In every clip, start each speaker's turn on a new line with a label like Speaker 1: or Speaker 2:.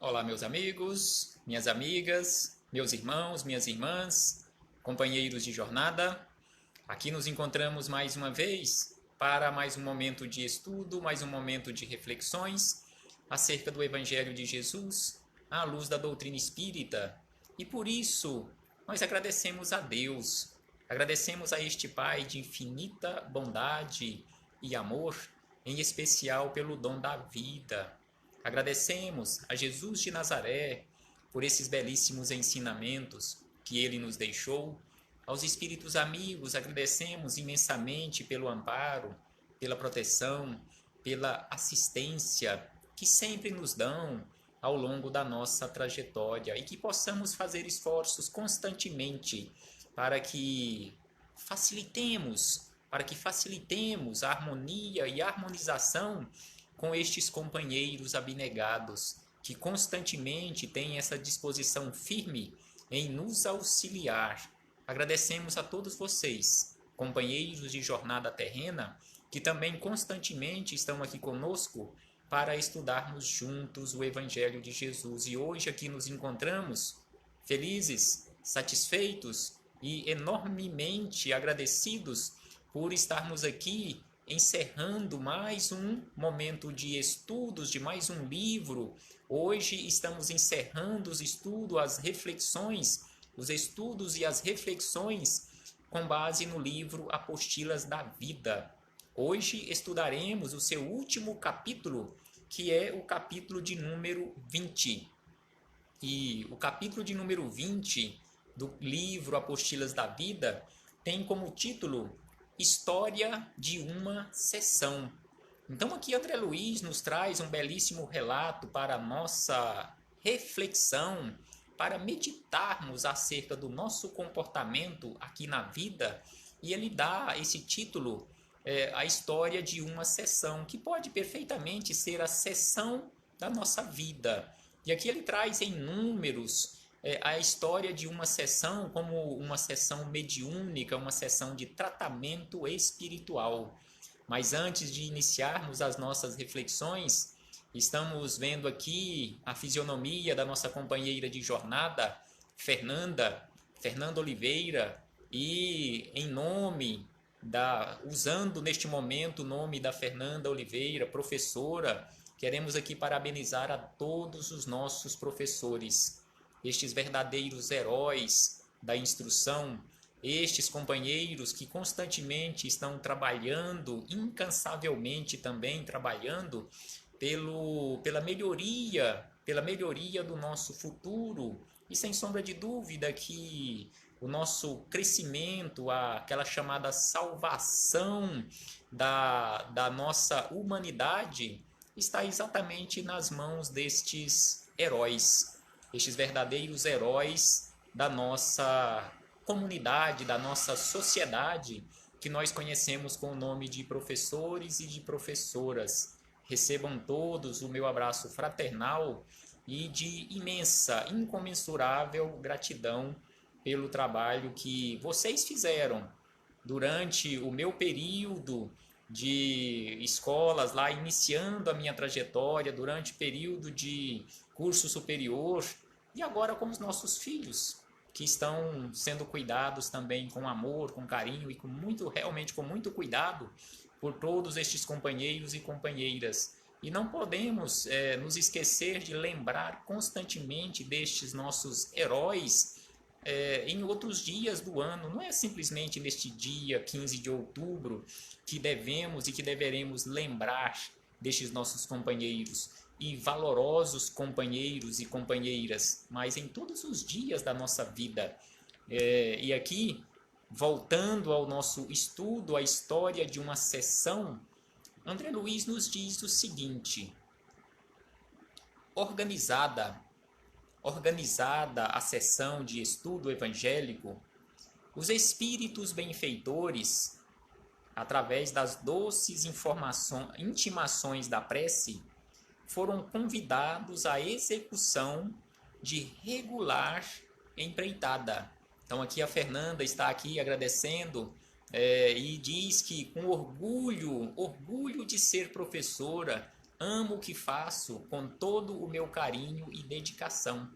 Speaker 1: Olá, meus amigos, minhas amigas, meus irmãos, minhas irmãs, companheiros de jornada. Aqui nos encontramos mais uma vez para mais um momento de estudo, mais um momento de reflexões acerca do Evangelho de Jesus, à luz da doutrina espírita. E por isso, nós agradecemos a Deus, agradecemos a este Pai de infinita bondade e amor, em especial pelo dom da vida. Agradecemos a Jesus de Nazaré por esses belíssimos ensinamentos que ele nos deixou. Aos espíritos amigos, agradecemos imensamente pelo amparo, pela proteção, pela assistência que sempre nos dão ao longo da nossa trajetória e que possamos fazer esforços constantemente para que facilitemos a harmonia e a harmonização com estes companheiros abnegados que constantemente têm essa disposição firme em nos auxiliar. Agradecemos a todos vocês, companheiros de jornada terrena, que também constantemente estão aqui conosco para estudarmos juntos o Evangelho de Jesus. E hoje aqui nos encontramos felizes, satisfeitos e enormemente agradecidos por estarmos aqui encerrando mais um momento de estudos, de mais um livro. Hoje estamos encerrando os estudos, os estudos e as reflexões com base no livro Apostilas da Vida. Hoje estudaremos o seu último capítulo, que é o capítulo de número 20. E o capítulo de número 20 do livro Apostilas da Vida tem como título História de uma Sessão. Então aqui André Luiz nos traz um belíssimo relato para a nossa reflexão, para meditarmos acerca do nosso comportamento aqui na vida, e ele dá esse título, a história de uma sessão, que pode perfeitamente ser a sessão da nossa vida. E aqui ele traz em números a história de uma sessão como uma sessão mediúnica, uma sessão de tratamento espiritual. Mas antes de iniciarmos as nossas reflexões, estamos vendo aqui a fisionomia da nossa companheira de jornada, Fernanda Oliveira, e em nome usando neste momento o nome da Fernanda Oliveira, professora, queremos aqui parabenizar a todos os nossos professores, estes verdadeiros heróis da instrução, estes companheiros que constantemente estão trabalhando, incansavelmente também trabalhando pela melhoria do nosso futuro, e sem sombra de dúvida que o nosso crescimento, aquela chamada salvação da nossa humanidade, está exatamente nas mãos destes heróis, estes verdadeiros heróis da nossa comunidade, da nossa sociedade, que nós conhecemos com o nome de professores e de professoras. Recebam todos o meu abraço fraternal e de imensa, incomensurável gratidão pelo trabalho que vocês fizeram durante o meu período de escolas lá, iniciando a minha trajetória, durante o período de curso superior, e agora com os nossos filhos, que estão sendo cuidados também com amor, com carinho e realmente com muito cuidado por todos estes companheiros e companheiras. E não podemos nos esquecer de lembrar constantemente destes nossos heróis em outros dias do ano. Não é simplesmente neste dia 15 de outubro que devemos e que deveremos lembrar destes nossos companheiros e valorosos companheiros e companheiras, mas em todos os dias da nossa vida. E aqui, voltando ao nosso estudo, a história de uma sessão, André Luiz nos diz o seguinte: organizada a sessão de estudo evangélico, os espíritos benfeitores, através das doces intimações da prece, foram convidados à execução de regular empreitada. Então aqui a Fernanda está aqui agradecendo e diz que com orgulho de ser professora, amo o que faço com todo o meu carinho e dedicação.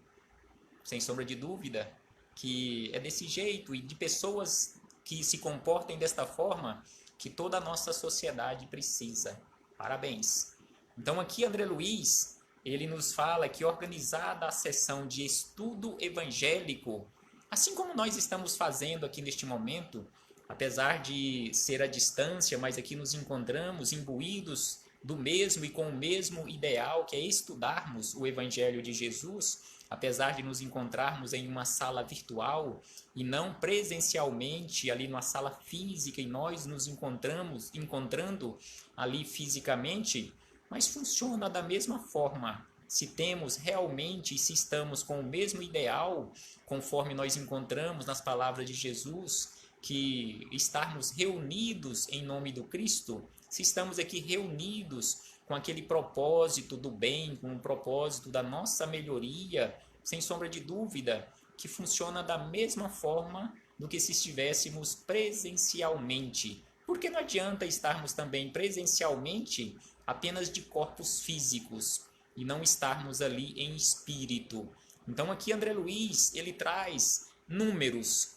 Speaker 1: Sem sombra de dúvida que é desse jeito e de pessoas que se comportem desta forma que toda a nossa sociedade precisa. Parabéns! Então aqui André Luiz, ele nos fala que organizada a sessão de estudo evangélico, assim como nós estamos fazendo aqui neste momento, apesar de ser à distância, mas aqui nos encontramos imbuídos do mesmo e com o mesmo ideal, que é estudarmos o Evangelho de Jesus, apesar de nos encontrarmos em uma sala virtual e não presencialmente ali numa sala física e nós nos encontrando ali fisicamente, mas funciona da mesma forma. Se temos realmente e se estamos com o mesmo ideal, conforme nós encontramos nas palavras de Jesus, que estarmos reunidos em nome do Cristo, se estamos aqui reunidos com aquele propósito do bem, com o propósito da nossa melhoria, sem sombra de dúvida, que funciona da mesma forma do que se estivéssemos presencialmente. Porque não adianta estarmos também presencialmente apenas de corpos físicos e não estarmos ali em espírito. Então aqui André Luiz, ele traz números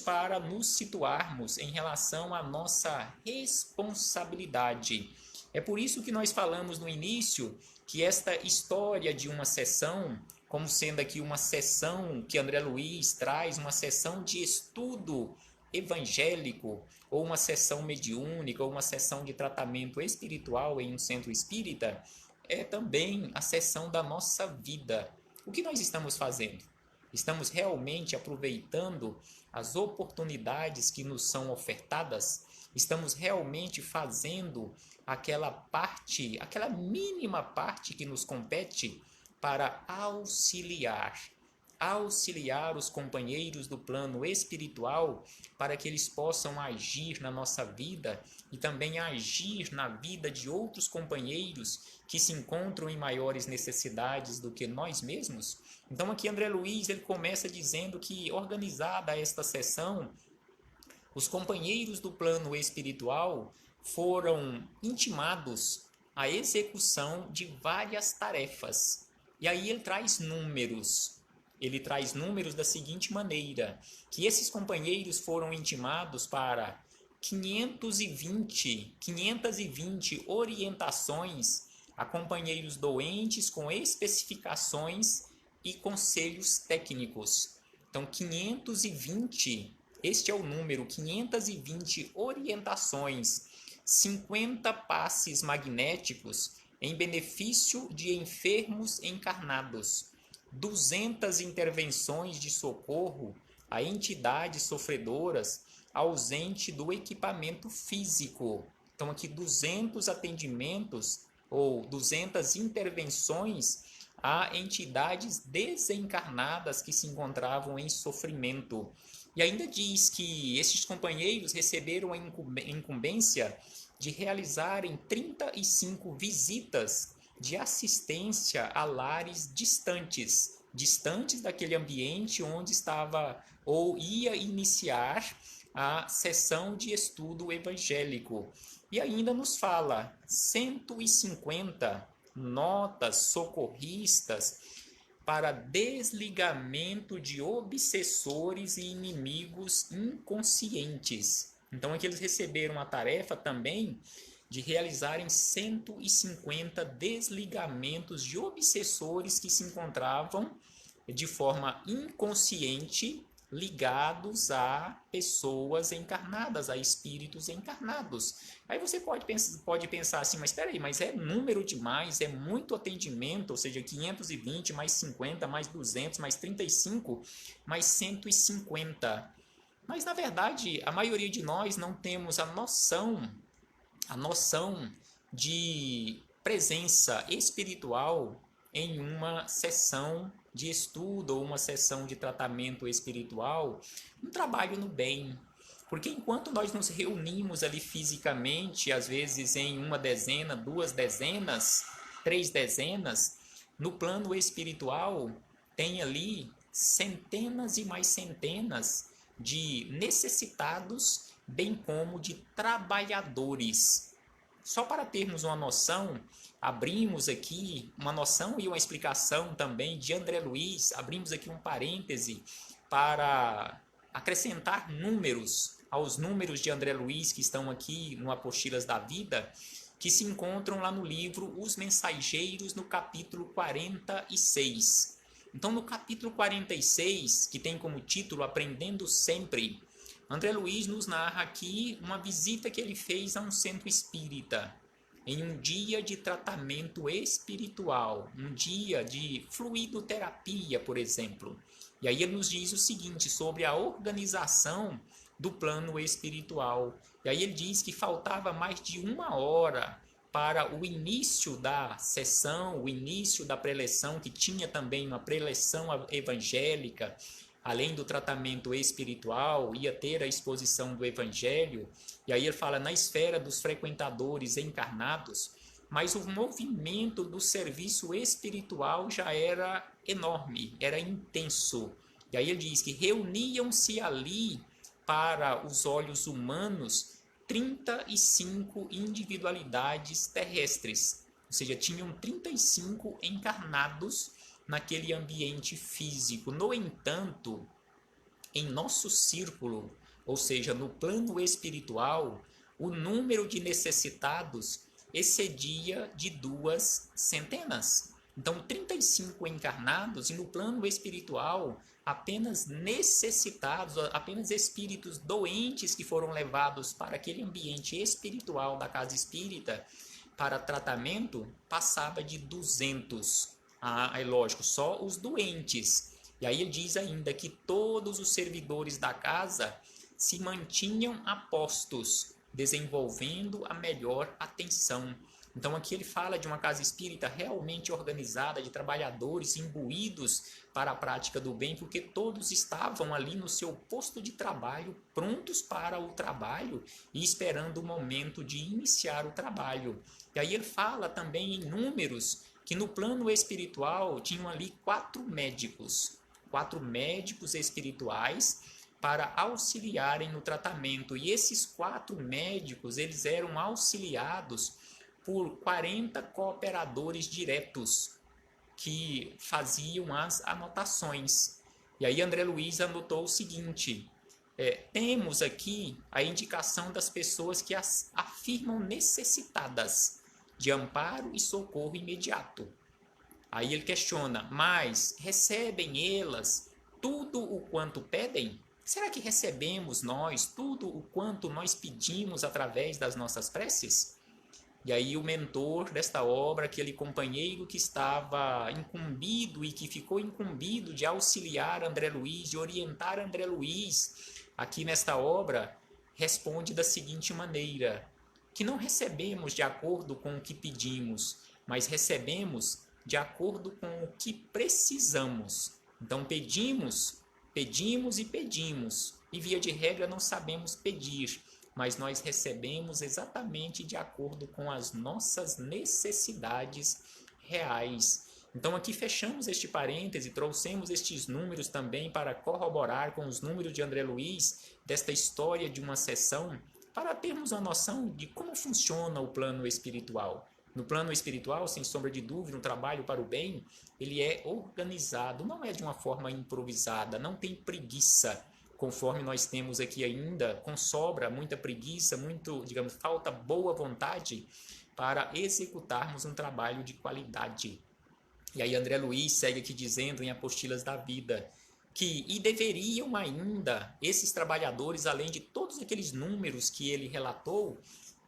Speaker 1: para nos situarmos em relação à nossa responsabilidade. É por isso que nós falamos no início que esta história de uma sessão, como sendo aqui uma sessão que André Luiz traz, uma sessão de estudo evangélico, ou uma sessão mediúnica, ou uma sessão de tratamento espiritual em um centro espírita, é também a sessão da nossa vida. O que nós estamos fazendo? Estamos realmente aproveitando as oportunidades que nos são ofertadas? Estamos realmente fazendo aquela parte, aquela mínima parte que nos compete para auxiliar os companheiros do plano espiritual para que eles possam agir na nossa vida e também agir na vida de outros companheiros que se encontram em maiores necessidades do que nós mesmos? Então aqui André Luiz ele começa dizendo que, organizada esta sessão, os companheiros do plano espiritual foram intimados à execução de várias tarefas. E aí ele traz números. Ele traz números da seguinte maneira, que esses companheiros foram intimados para 520 orientações a companheiros doentes com especificações e conselhos técnicos. Então, 520, este é o número, 520 orientações, 50 passes magnéticos em benefício de enfermos encarnados, 200 intervenções de socorro a entidades sofredoras ausente do equipamento físico. Então, aqui 200 atendimentos ou 200 intervenções a entidades desencarnadas que se encontravam em sofrimento. E ainda diz que esses companheiros receberam a incumbência de realizarem 35 visitas de assistência a lares distantes daquele ambiente onde estava ou ia iniciar a sessão de estudo evangélico. E ainda nos fala 150 notas socorristas para desligamento de obsessores e inimigos inconscientes. Então aqui eles receberam a tarefa também de realizarem 150 desligamentos de obsessores que se encontravam de forma inconsciente ligados a pessoas encarnadas, a espíritos encarnados. Aí você pode pensar assim, mas espera aí, mas é número demais, é muito atendimento, ou seja, 520 mais 50 mais 200 mais 35 mais 150. Mas na verdade, a maioria de nós não temos a noção de presença espiritual em uma sessão de estudo ou uma sessão de tratamento espiritual, um trabalho no bem. Porque enquanto nós nos reunimos ali fisicamente, às vezes em uma dezena, 2 dezenas, 3 dezenas, no plano espiritual tem ali centenas e mais centenas de necessitados, bem como de trabalhadores. só para termos uma noção, abrimos aqui uma noção e uma explicação também de André Luiz, abrimos aqui um parêntese para acrescentar números aos números de André Luiz que estão aqui no Apostilas da Vida, que se encontram lá no livro Os Mensageiros, no capítulo 46. Então, no capítulo 46, que tem como título Aprendendo Sempre, André Luiz nos narra aqui uma visita que ele fez a um centro espírita, em um dia de tratamento espiritual, um dia de fluidoterapia, por exemplo. E aí ele nos diz o seguinte sobre a organização do plano espiritual. E aí ele diz que faltava mais de 1 hora para o início da sessão, o início da preleção, que tinha também uma preleção evangélica, além do tratamento espiritual, ia ter a exposição do evangelho. E aí ele fala na esfera dos frequentadores encarnados, mas o movimento do serviço espiritual já era enorme, era intenso. E aí ele diz que reuniam-se ali para os olhos humanos 35 individualidades terrestres, ou seja, tinham 35 encarnados naquele ambiente físico. No entanto, em nosso círculo, ou seja, no plano espiritual, o número de necessitados excedia de 200. Então, 35 encarnados, e no plano espiritual, apenas necessitados, apenas espíritos doentes que foram levados para aquele ambiente espiritual da casa espírita para tratamento, passava de 200. É lógico, só os doentes. E aí ele diz ainda que todos os servidores da casa se mantinham a postos, desenvolvendo a melhor atenção. Então aqui ele fala de uma casa espírita realmente organizada, de trabalhadores imbuídos para a prática do bem, porque todos estavam ali no seu posto de trabalho, prontos para o trabalho e esperando o momento de iniciar o trabalho. E aí ele fala também em números que no plano espiritual tinham ali 4 médicos espirituais para auxiliarem no tratamento. E esses 4 médicos, eles eram auxiliados por 40 cooperadores diretos que faziam as anotações. E aí André Luiz anotou o seguinte: temos aqui a indicação das pessoas que as afirmam necessitadas de amparo e socorro imediato. Aí ele questiona, mas recebem elas tudo o quanto pedem? Será que recebemos nós tudo o quanto nós pedimos através das nossas preces? E aí o mentor desta obra, aquele companheiro que estava incumbido e que ficou incumbido de auxiliar André Luiz, de orientar André Luiz aqui nesta obra, responde da seguinte maneira: que não recebemos de acordo com o que pedimos, mas recebemos de acordo com o que precisamos. Então pedimos e via de regra não sabemos pedir, mas nós recebemos exatamente de acordo com as nossas necessidades reais. Então aqui fechamos este parêntese, trouxemos estes números também para corroborar com os números de André Luiz desta história de uma sessão, para termos uma noção de como funciona o plano espiritual. No plano espiritual, sem sombra de dúvida, um trabalho para o bem, ele é organizado, não é de uma forma improvisada, não tem preguiça, conforme nós temos aqui ainda, com sobra, muita preguiça, falta boa vontade para executarmos um trabalho de qualidade. E aí André Luiz segue aqui dizendo em Apostilas da Vida que, e deveriam ainda, esses trabalhadores, além de todos aqueles números que ele relatou,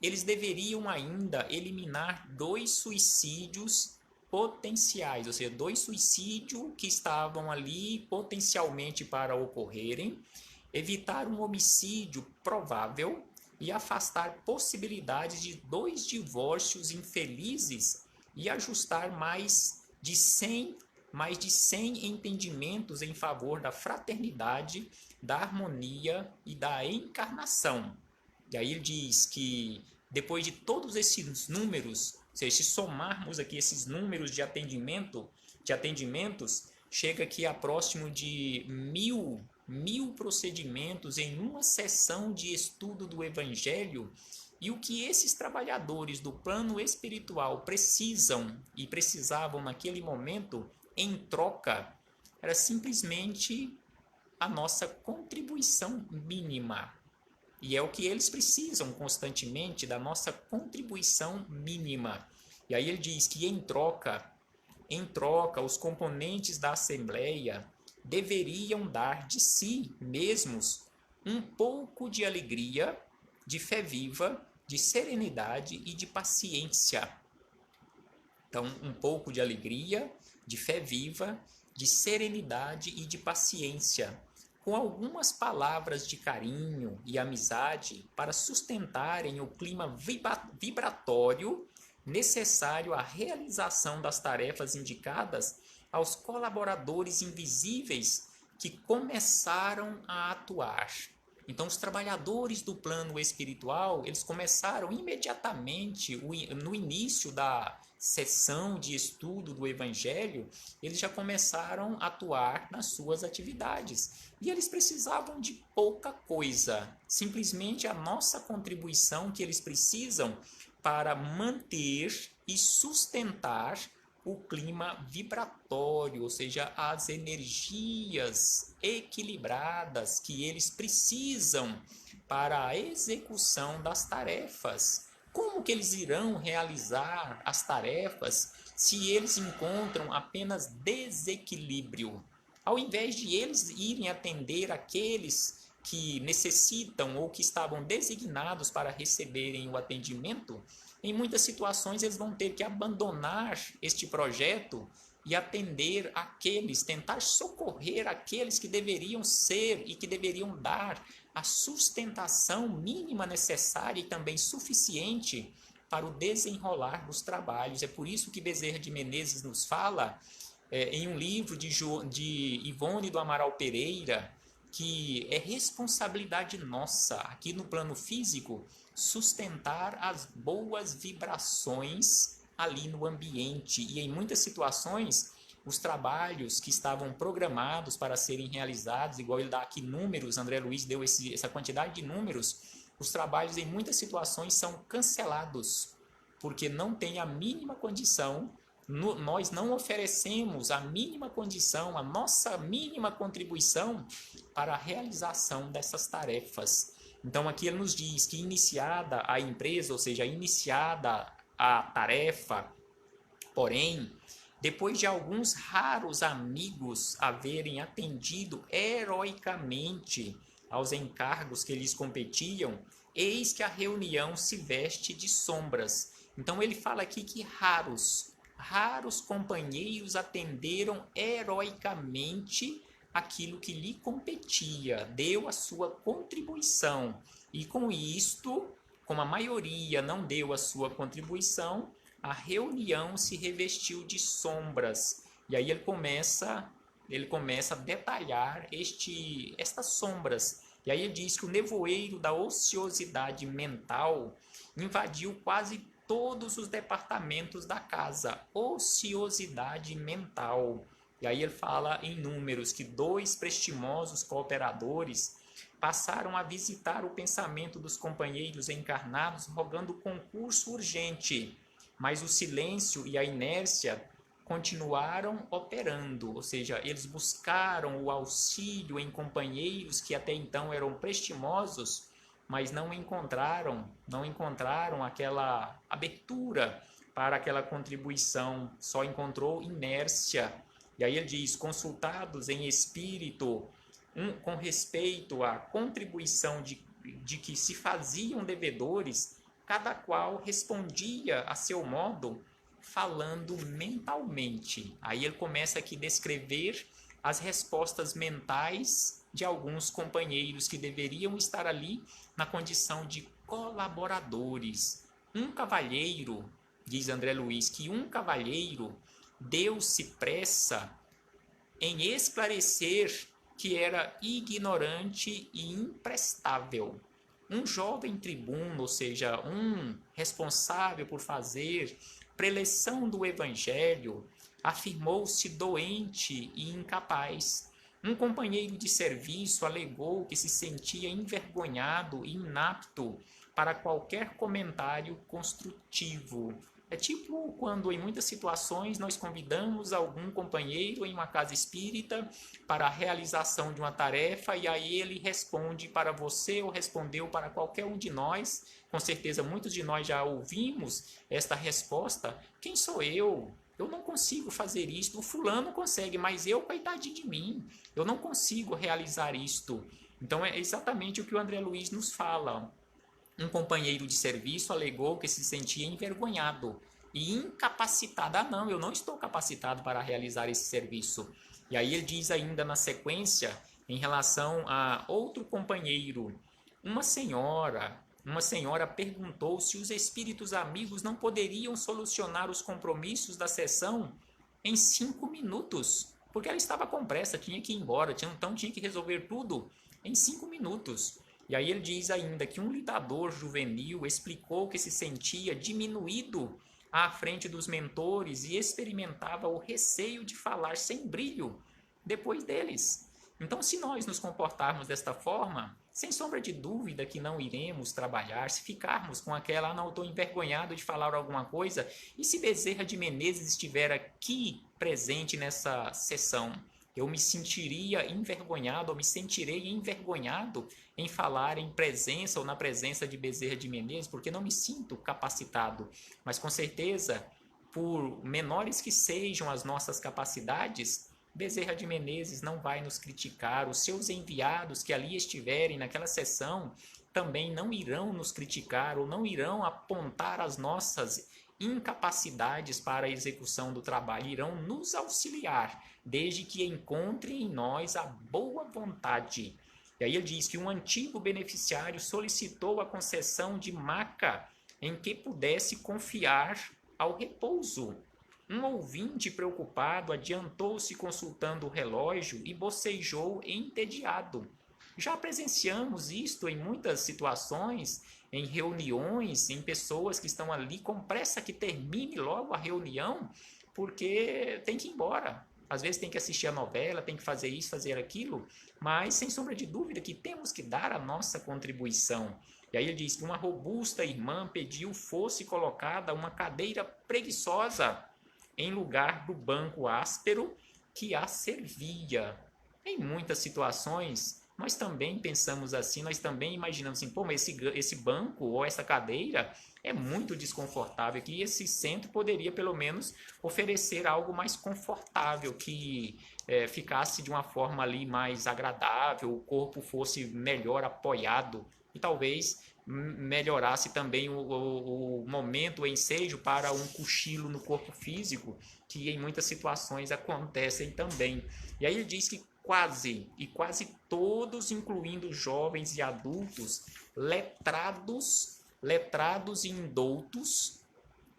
Speaker 1: eles deveriam ainda eliminar 2 suicídios potenciais, ou seja, 2 suicídios que estavam ali potencialmente para ocorrerem, evitar um homicídio provável e afastar possibilidades de 2 divórcios infelizes e ajustar mais de 100 entendimentos em favor da fraternidade, da harmonia e da encarnação. E aí ele diz que depois de todos esses números, se somarmos aqui esses números de atendimentos, chega aqui a próximo de 1000 procedimentos em uma sessão de estudo do Evangelho, E o que esses trabalhadores do plano espiritual precisam e precisavam naquele momento, em troca, era simplesmente a nossa contribuição mínima. E é o que eles precisam constantemente, da nossa contribuição mínima. E aí ele diz que em troca, os componentes da Assembleia deveriam dar de si mesmos um pouco de alegria, de fé viva, de serenidade e de paciência. Então, um pouco de alegria, de fé viva, de serenidade e de paciência, com algumas palavras de carinho e amizade para sustentarem o clima vibratório necessário à realização das tarefas indicadas aos colaboradores invisíveis que começaram a atuar. Então, os trabalhadores do plano espiritual, eles começaram imediatamente, no início da sessão de estudo do Evangelho, eles já começaram a atuar nas suas atividades. E eles precisavam de pouca coisa, simplesmente a nossa contribuição que eles precisam para manter e sustentar o clima vibratório, ou seja, as energias equilibradas que eles precisam para a execução das tarefas. Como que eles irão realizar as tarefas se eles encontram apenas desequilíbrio? Ao invés de eles irem atender aqueles que necessitam ou que estavam designados para receberem o atendimento, em muitas situações eles vão ter que abandonar este projeto e atender aqueles, tentar socorrer aqueles que deveriam ser e que deveriam dar a sustentação mínima necessária e também suficiente para o desenrolar dos trabalhos. É por isso que Bezerra de Menezes nos fala, em um livro de Ivone do Amaral Pereira, que é responsabilidade nossa, aqui no plano físico, sustentar as boas vibrações ali no ambiente. E em muitas situações, os trabalhos que estavam programados para serem realizados, igual ele dá aqui números, André Luiz deu essa quantidade de números, os trabalhos em muitas situações são cancelados, porque não tem a mínima condição, nós não oferecemos a mínima condição, a nossa mínima contribuição para a realização dessas tarefas. Então aqui ele nos diz que iniciada a empresa, ou seja, iniciada a tarefa, porém, depois de alguns raros amigos haverem atendido heroicamente aos encargos que lhes competiam, eis que a reunião se veste de sombras. Então ele fala aqui que raros companheiros atenderam heroicamente aquilo que lhe competia, deu a sua contribuição. E com isto, como a maioria não deu a sua contribuição, a reunião se revestiu de sombras. E aí ele começa a detalhar estas sombras. E aí ele diz que o nevoeiro da ociosidade mental invadiu quase todos os departamentos da casa. Ociosidade mental. E aí ele fala em números que 2 prestimosos cooperadores passaram a visitar o pensamento dos companheiros encarnados rogando concurso urgente, mas o silêncio e a inércia continuaram operando, ou seja, eles buscaram o auxílio em companheiros que até então eram prestimosos, mas não encontraram aquela abertura para aquela contribuição, só encontrou inércia. E aí ele diz, consultados em espírito, com respeito à contribuição de que se faziam devedores, cada qual respondia a seu modo, falando mentalmente. Aí ele começa aqui a descrever as respostas mentais de alguns companheiros que deveriam estar ali na condição de colaboradores. Um cavalheiro, diz André Luiz, que um cavalheiro deu-se pressa em esclarecer que era ignorante e imprestável. Um jovem tribuno, ou seja, um responsável por fazer preleção do Evangelho, afirmou-se doente e incapaz. Um companheiro de serviço alegou que se sentia envergonhado e inapto para qualquer comentário construtivo. É tipo quando em muitas situações nós convidamos algum companheiro em uma casa espírita para a realização de uma tarefa e aí ele responde para você ou respondeu para qualquer um de nós. Com certeza muitos de nós já ouvimos esta resposta: quem sou eu? Eu não consigo fazer isto. O fulano consegue, mas eu, coitadinho de mim, eu não consigo realizar isto. Então é exatamente o que o André Luiz nos fala. Um companheiro de serviço alegou que se sentia envergonhado e incapacitado. Ah, não, eu não estou capacitado para realizar esse serviço. E aí ele diz ainda na sequência, em relação a outro companheiro, uma senhora perguntou se os espíritos amigos não poderiam solucionar os compromissos da sessão em 5 minutos, porque ela estava com pressa, tinha que ir embora, então tinha que resolver tudo em 5 minutos. E aí ele diz ainda que um lidador juvenil explicou que se sentia diminuído à frente dos mentores e experimentava o receio de falar sem brilho depois deles. Então, se nós nos comportarmos desta forma, sem sombra de dúvida que não iremos trabalhar, se ficarmos com aquela, não, estou envergonhado de falar alguma coisa, e se Bezerra de Menezes estiver aqui presente nessa sessão, eu me sentiria envergonhado, ou me sentirei envergonhado em falar em presença ou na presença de Bezerra de Menezes, porque não me sinto capacitado. Mas com certeza, por menores que sejam as nossas capacidades, Bezerra de Menezes não vai nos criticar, os seus enviados que ali estiverem naquela sessão também não irão nos criticar ou não irão apontar as nossas incapacidades para a execução do trabalho, irão nos auxiliar, desde que encontrem em nós a boa vontade. E aí ele diz que um antigo beneficiário solicitou a concessão de maca em que pudesse confiar ao repouso. Um ouvinte preocupado adiantou-se consultando o relógio e bocejou entediado. Já presenciamos isto em muitas situações, em reuniões, em pessoas que estão ali com pressa que termine logo a reunião, porque tem que ir embora. Às vezes tem que assistir a novela, tem que fazer isso, fazer aquilo, mas sem sombra de dúvida que temos que dar a nossa contribuição. E aí ele diz que uma robusta irmã pediu fosse colocada uma cadeira preguiçosa em lugar do banco áspero que a servia. Em muitas situações, nós também pensamos assim, nós também imaginamos assim, pô, mas esse banco ou essa cadeira é muito desconfortável, que esse centro poderia pelo menos oferecer algo mais confortável, que ficasse de uma forma ali mais agradável, o corpo fosse melhor apoiado e talvez melhorasse também o momento, o ensejo para um cochilo no corpo físico, que em muitas situações acontecem também. E aí ele diz que quase todos, incluindo jovens e adultos, letrados e indoutos,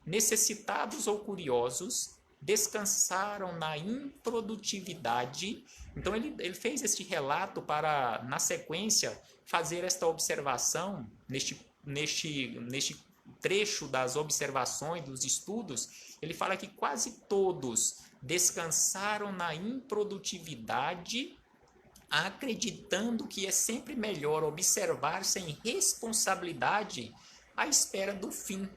Speaker 1: necessitados ou curiosos, descansaram na improdutividade. Então ele fez este relato para, na sequência, fazer esta observação neste trecho das observações, dos estudos. Ele fala que quase todos descansaram na improdutividade, acreditando que é sempre melhor observar sem responsabilidade à espera do fim.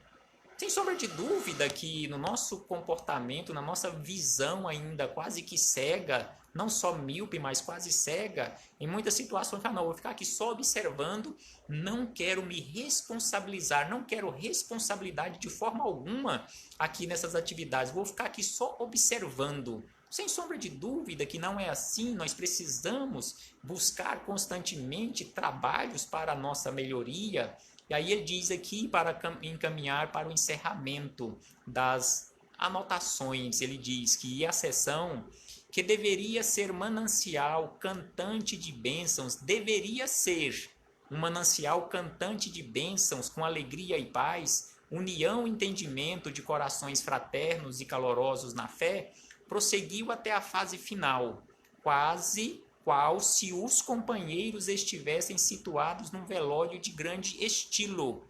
Speaker 1: Sem sombra de dúvida que no nosso comportamento, na nossa visão ainda quase que cega, não só míope, mas quase cega, em muitas situações, não, vou ficar aqui só observando, não quero me responsabilizar, não quero responsabilidade de forma alguma aqui nessas atividades, vou ficar aqui só observando. Sem sombra de dúvida que não é assim, nós precisamos buscar constantemente trabalhos para a nossa melhoria. E aí ele diz aqui, para encaminhar para o encerramento das anotações, ele diz que a sessão que deveria ser manancial cantante de bênçãos, deveria ser um manancial cantante de bênçãos com alegria e paz, união e entendimento de corações fraternos e calorosos na fé, prosseguiu até a fase final, quase qual se os companheiros estivessem situados num velório de grande estilo,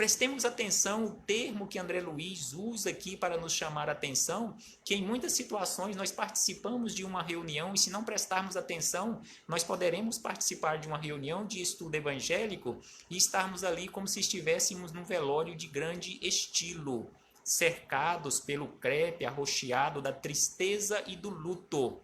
Speaker 1: Prestemos atenção o termo que André Luiz usa aqui para nos chamar a atenção, que em muitas situações nós participamos de uma reunião e se não prestarmos atenção, nós poderemos participar de uma reunião de estudo evangélico e estarmos ali como se estivéssemos num velório de grande estilo, cercados pelo crepe arroxeado da tristeza e do luto.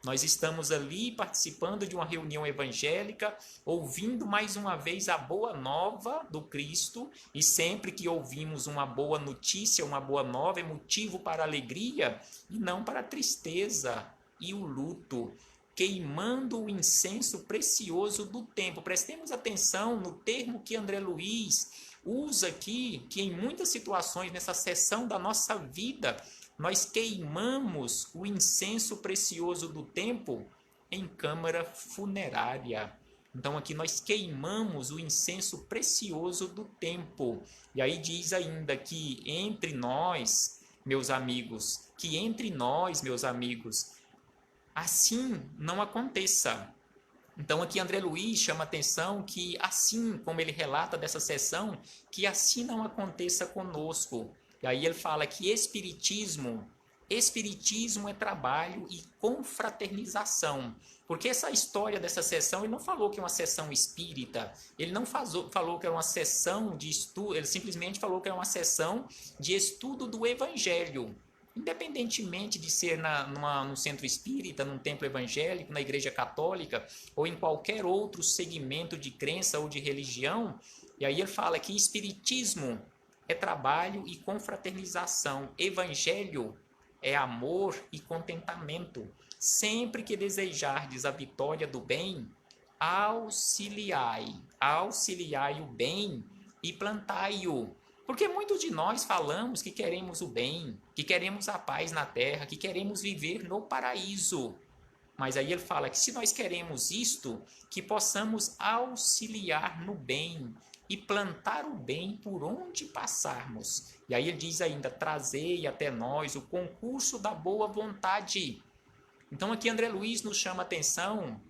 Speaker 1: Nós estamos ali participando de uma reunião evangélica, ouvindo mais uma vez a boa nova do Cristo, e sempre que ouvimos uma boa notícia, uma boa nova, é motivo para alegria e não para a tristeza e o luto, queimando o incenso precioso do tempo. Prestemos atenção no termo que André Luiz usa aqui, que em muitas situações, nessa seção da nossa vida, nós queimamos o incenso precioso do tempo em câmara funerária. Então aqui nós queimamos o incenso precioso do tempo. E aí diz ainda que entre nós, meus amigos, assim não aconteça. Então aqui André Luiz chama atenção que assim como ele relata dessa sessão, que assim não aconteça conosco. E aí ele fala que espiritismo é trabalho e confraternização. Porque essa história dessa sessão, ele não falou que é uma sessão espírita, ele não falou que era uma sessão de estudo, ele simplesmente falou que é uma sessão de estudo do Evangelho. Independentemente de ser num centro espírita, num templo evangélico, na igreja católica, ou em qualquer outro segmento de crença ou de religião, e aí ele fala que espiritismo é trabalho e confraternização. Evangelho é amor e contentamento. Sempre que desejardes a vitória do bem, auxiliai o bem e plantai-o. Porque muitos de nós falamos que queremos o bem, que queremos a paz na terra, que queremos viver no paraíso. Mas aí ele fala que se nós queremos isto, que possamos auxiliar no bem e plantar o bem por onde passarmos. E aí ele diz ainda, trazei até nós o concurso da boa vontade. Então aqui André Luiz nos chama a atenção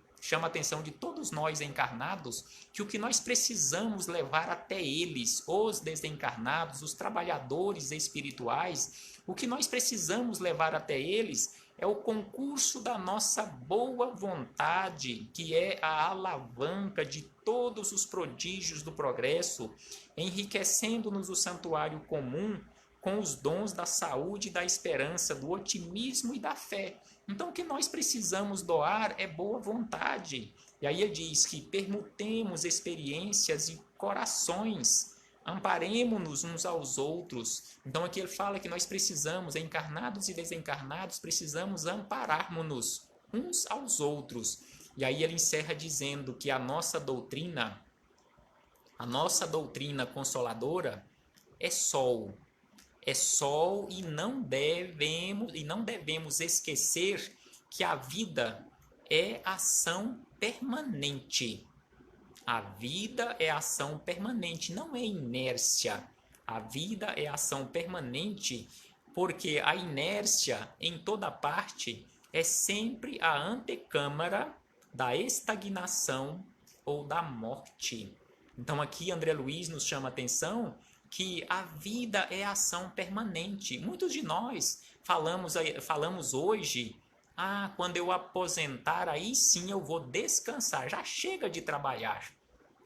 Speaker 1: de todos nós encarnados, que o que nós precisamos levar até eles, os desencarnados, os trabalhadores espirituais, o que nós precisamos levar até eles é o concurso da nossa boa vontade, que é a alavanca de todos os prodígios do progresso, enriquecendo-nos o santuário comum com os dons da saúde, da esperança, do otimismo e da fé. Então, o que nós precisamos doar é boa vontade. E aí ele diz que permutemos experiências e corações, amparemo-nos uns aos outros. Então, aqui ele fala que nós precisamos, encarnados e desencarnados, precisamos amparar-nos uns aos outros. E aí ele encerra dizendo que a nossa doutrina consoladora é sol e não devemos esquecer que a vida é ação permanente. A vida é ação permanente, não é inércia. A vida é ação permanente, porque a inércia em toda parte é sempre a antecâmara da estagnação ou da morte. Então aqui André Luiz nos chama a atenção que a vida é ação permanente. Muitos de nós falamos hoje, quando eu aposentar, aí sim eu vou descansar, já chega de trabalhar.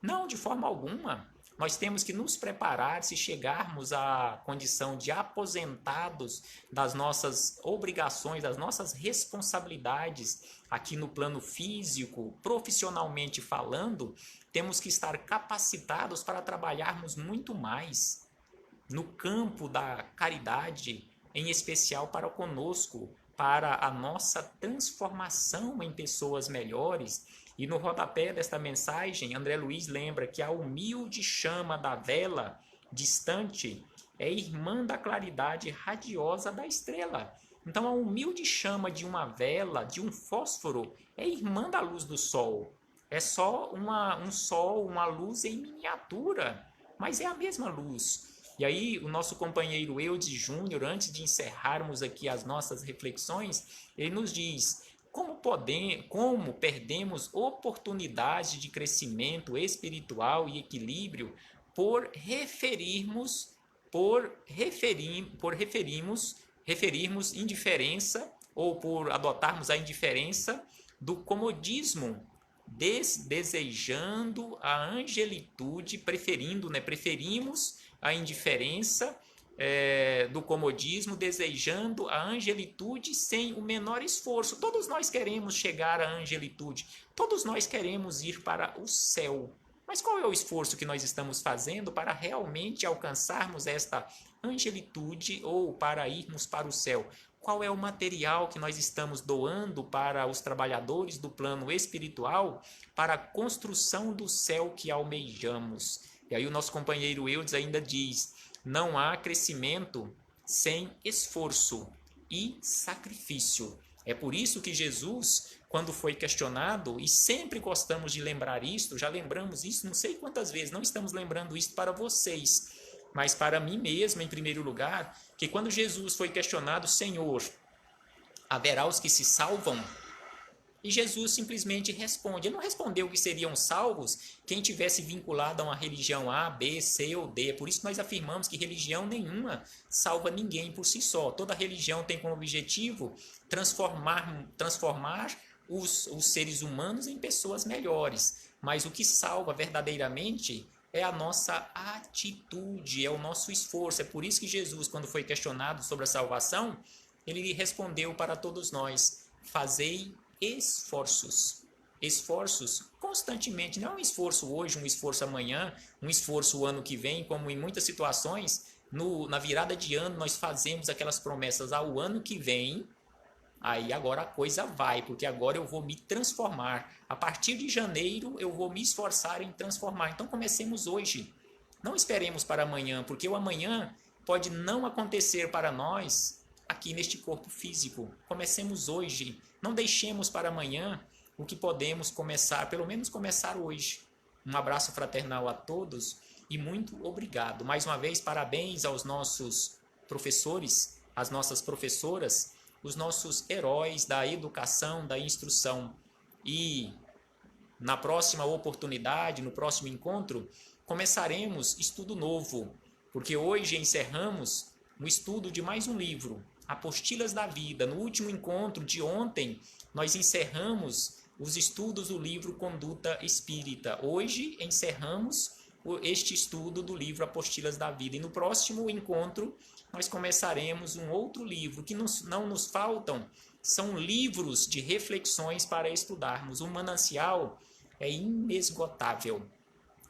Speaker 1: Não, de forma alguma. Nós temos que nos preparar se chegarmos à condição de aposentados das nossas obrigações, das nossas responsabilidades aqui no plano físico, profissionalmente falando, temos que estar capacitados para trabalharmos muito mais no campo da caridade, em especial para conosco, para a nossa transformação em pessoas melhores. E no rodapé desta mensagem, André Luiz lembra que a humilde chama da vela distante é irmã da claridade radiosa da estrela. Então, a humilde chama de uma vela, de um fósforo, é irmã da luz do sol. É só um sol, uma luz em miniatura, mas é a mesma luz. E aí, o nosso companheiro Eudes Júnior, antes de encerrarmos aqui as nossas reflexões, ele nos diz: como perdemos oportunidade de crescimento espiritual e equilíbrio referirmos indiferença ou por adotarmos a indiferença do comodismo, desejando a angelitude, preferimos a indiferença do comodismo, desejando a angelitude sem o menor esforço. Todos nós queremos chegar à angelitude, todos nós queremos ir para o céu. Mas qual é o esforço que nós estamos fazendo para realmente alcançarmos esta angelitude ou para irmos para o céu? Qual é o material que nós estamos doando para os trabalhadores do plano espiritual para a construção do céu que almejamos? E aí o nosso companheiro Eudes ainda diz: não há crescimento sem esforço e sacrifício. É por isso que Jesus, quando foi questionado, e sempre gostamos de lembrar isto, já lembramos isso não sei quantas vezes, não estamos lembrando isso para vocês, mas para mim mesmo, em primeiro lugar, que quando Jesus foi questionado: Senhor, haverá os que se salvam? E Jesus simplesmente responde. Ele não respondeu que seriam salvos quem tivesse vinculado a uma religião A, B, C ou D. Por isso nós afirmamos que religião nenhuma salva ninguém por si só. Toda religião tem como objetivo transformar os seres humanos em pessoas melhores. Mas o que salva verdadeiramente é a nossa atitude, é o nosso esforço. É por isso que Jesus, quando foi questionado sobre a salvação, ele respondeu para todos nós: fazei esforços constantemente, não é um esforço hoje, um esforço amanhã, um esforço o ano que vem, como em muitas situações, na virada de ano nós fazemos aquelas promessas ao ano que vem, aí agora a coisa vai, porque agora eu vou me transformar, a partir de janeiro eu vou me esforçar em transformar. Então comecemos hoje, não esperemos para amanhã, porque o amanhã pode não acontecer para nós aqui neste corpo físico. Comecemos hoje, não deixemos para amanhã o que podemos começar, pelo menos começar hoje. Um abraço fraternal a todos e muito obrigado. Mais uma vez, parabéns aos nossos professores, às nossas professoras, os nossos heróis da educação, da instrução. E na próxima oportunidade, no próximo encontro, começaremos estudo novo, porque hoje encerramos o estudo de mais um livro, Apostilas da Vida. No último encontro de ontem, nós encerramos os estudos do livro Conduta Espírita. Hoje encerramos este estudo do livro Apostilas da Vida. E no próximo encontro, nós começaremos um outro livro. Que não nos faltam são livros de reflexões para estudarmos. O manancial é inesgotável.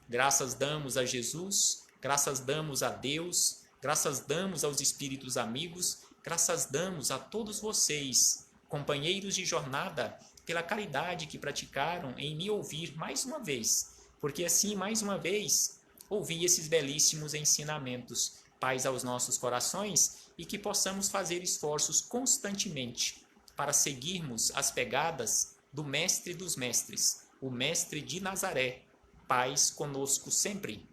Speaker 1: Graças damos a Jesus, graças damos a Deus, graças damos aos espíritos amigos, graças damos a todos vocês, companheiros de jornada, pela caridade que praticaram em me ouvir mais uma vez, porque assim, mais uma vez, ouvi esses belíssimos ensinamentos. Paz aos nossos corações e que possamos fazer esforços constantemente para seguirmos as pegadas do Mestre dos Mestres, o Mestre de Nazaré. Paz conosco sempre.